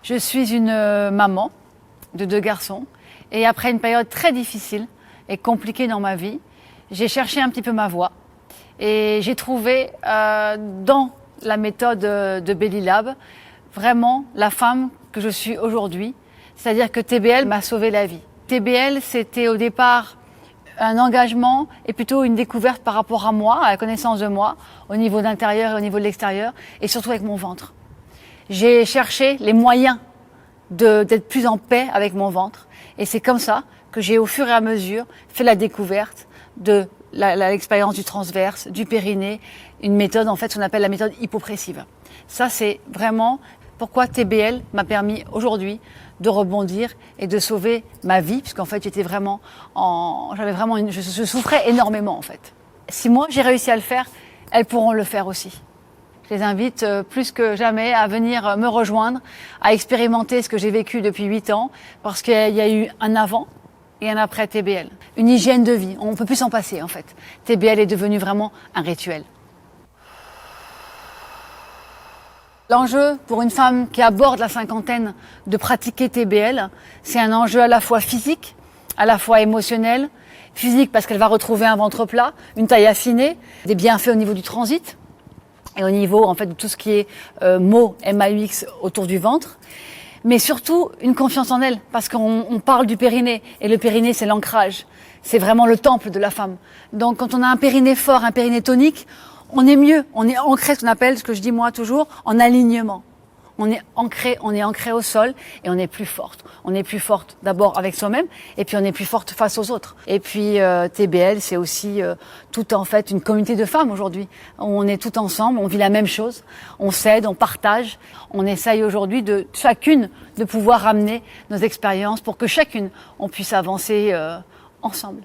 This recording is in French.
Je suis une maman de 2 garçons et après une période très difficile et compliquée dans ma vie, j'ai cherché un petit peu ma voie et j'ai trouvé dans la méthode de Belly Lab vraiment la femme que je suis aujourd'hui. C'est-à-dire que TBL m'a sauvé la vie. TBL, c'était au départ un engagement et plutôt une découverte par rapport à moi, à la connaissance de moi, au niveau de l'intérieur et au niveau de l'extérieur, et surtout avec mon ventre. J'ai cherché les moyens d'être plus en paix avec mon ventre. Et c'est comme ça que j'ai, au fur et à mesure, fait la découverte de l'expérience du transverse, du périnée, une méthode, en fait, ce qu'on appelle la méthode hypopressive. Ça, c'est vraiment pourquoi TBL m'a permis aujourd'hui de rebondir et de sauver ma vie, puisqu'en fait, je souffrais énormément, en fait. Si moi, j'ai réussi à le faire, elles pourront le faire aussi. Je les invite plus que jamais à venir me rejoindre, à expérimenter ce que j'ai vécu depuis 8 ans, parce qu'il y a eu un avant et un après TBL. Une hygiène de vie, on ne peut plus s'en passer en fait. TBL est devenu vraiment un rituel. L'enjeu pour une femme qui aborde la cinquantaine de pratiquer TBL, c'est un enjeu à la fois physique, à la fois émotionnel. Physique parce qu'elle va retrouver un ventre plat, une taille affinée, des bienfaits au niveau du transit, et au niveau en fait de tout ce qui est MAUX autour du ventre, mais surtout une confiance en elle, parce qu'on parle du périnée, et le périnée c'est l'ancrage, c'est vraiment le temple de la femme. Donc quand on a un périnée fort, un périnée tonique, on est mieux, on est ancré, ce qu'on appelle, ce que je dis moi toujours, en alignement. On est ancré au sol et on est plus forte. On est plus forte d'abord avec soi-même et puis on est plus forte face aux autres. Et puis TBL, c'est aussi tout en fait une communauté de femmes aujourd'hui. On est tout ensemble, on vit la même chose, on s'aide, on partage. On essaye aujourd'hui de chacune de pouvoir ramener nos expériences pour que chacune on puisse avancer ensemble.